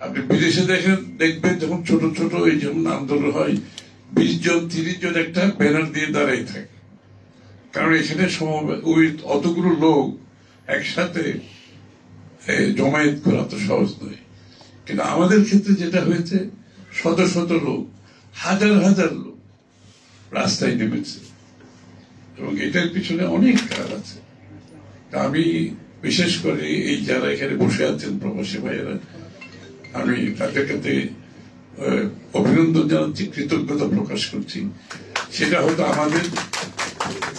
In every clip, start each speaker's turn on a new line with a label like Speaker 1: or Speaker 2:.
Speaker 1: আপনি বিদেশে দেখবেন যখন ছোট ছোট এই যেমন আন্দোলন হয় 20 জন 30 জন একটা ব্যানার দিয়ে দাঁড়াই থাকে, কারণ এখানে ওই অতগুলো লোক একসাথে জমায়েত করা তো সহজ নয়। কিন্তু আমাদের ক্ষেত্রে যেটা হয়েছে, শত শত লোক, হাজার হাজার লোক রাস্তায় নেমেছে এবং এটার পিছনে অনেক কাজ আছে। আমি বিশেষ করে এই যারা এখানে বসে আছেন প্রবাসী ভাইয়েরা, আমি তাদের কাছে অভিনন্দন জানাচ্ছি, কৃতজ্ঞতা প্রকাশ করছি। সেটা হয়তো আমাদের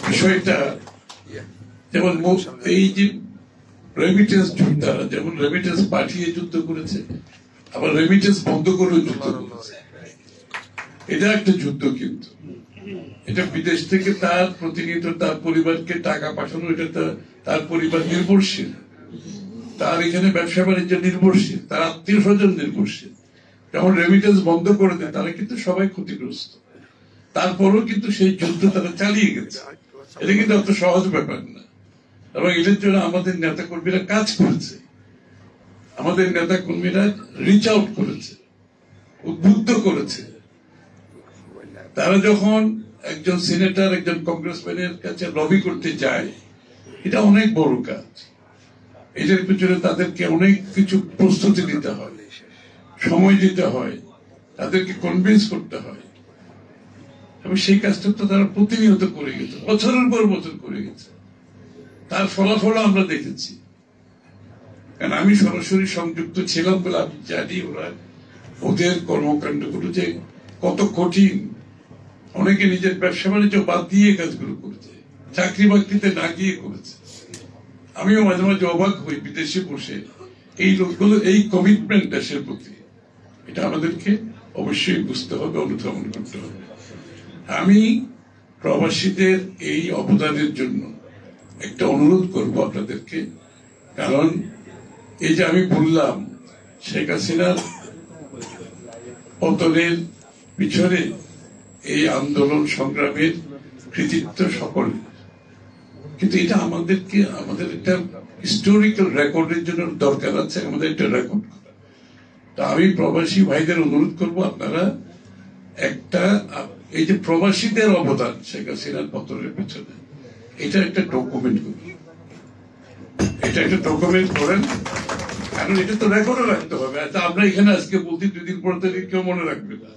Speaker 1: বিষয়টা যেমন এই যে রেমিটেন্স যোদ্ধারা যেমন রেমিটেন্স পাঠিয়ে যুদ্ধ করেছে, আবার রেমিটেন্স বন্ধ করেও যুদ্ধ করেছে। এটা একটা যুদ্ধ, কিন্তু এটা বিদেশ থেকে তার প্রতিনিয়ত তার পরিবারকে টাকা পাঠানো, এটা তার পরিবার নির্ভরশীল, তার এখানে ব্যবসা বাণিজ্য নির্ভরশীল, তার আত্মীয় স্বজন নির্ভরশীল। যখন রেমিটেন্স বন্ধ করে দেয় তারা কিন্তু সবাই ক্ষতিগ্রস্ত। তারপরেও কিন্তু সেই যুদ্ধ তারা চালিয়ে গেছে। এটা কিন্তু অত সহজ ব্যাপার না, এবং এটার জন্য আমাদের নেতা কর্মীরা কাজ করেছে, আমাদের নেতা কর্মীরা রিচ আউট করেছে, উদ্বুদ্ধ করেছে। তারা যখন একজন সিনেটর একজন কংগ্রেসম্যানের কাছে লবি করতে যায়, এটা অনেক বড় কাজ। এটার পিছনে তাদেরকে অনেক কিছু প্রস্তুতি নিতে হয়, সময় দিতে হয়, তাদেরকে কনভিন্স করতে হয়, এবং সেই কাজটা তো তারা প্রতিনিয়ত করে গেছে, বছরের পর বছর করে গেছে। তার ফলাফল আমরা দেখেছি, কারণ আমি সরাসরি সংযুক্ত ছিলাম বলে আমি জানি ওদের কর্মকাণ্ডগুলো যে কত কঠিন। অনেকে নিজের ব্যবসা বাণিজ্য বাদ দিয়ে কাজগুলো করেছে, চাকরি বাকরিতে না গিয়ে করেছে। আমিও মাঝে মাঝে অবাক হই বিদেশে বসে এই লোকগুলো এই কমিটমেন্ট দেশের প্রতি, এটা আমাদেরকে অবশ্যই বুঝতে হবে, অনুধাবন করতে হবে। আমি প্রবাসীদের এই অবদানের জন্য একটা অনুরোধ করব আপনাদেরকে, কারণ এই যে আমি বললাম শেখ হাসিনার পতনের পিছনে এই আন্দোলন সংগ্রামের কৃতিত্ব সকলের, কিন্তু এটা আমাদেরকে আমাদের একটা হিস্টোরিক্যাল রেকর্ডের জন্য দরকার আছে, আমাদের একটা রেকর্ড করা। তা আমি প্রবাসী ভাইদের অনুরোধ করবো, আপনারা একটা এই যে প্রবাসীদের অবদান শেখ হাসিনার পতনের পেছনে, এটা একটা ডকুমেন্ট করুন, এটা একটা ডকুমেন্ট করেন, কারণ এটা তো রেকর্ডে রাখতে হবে। আচ্ছা, আমরা এখানে আজকে বলছি, 2 দিন পর থেকে কেউ মনে রাখবে না।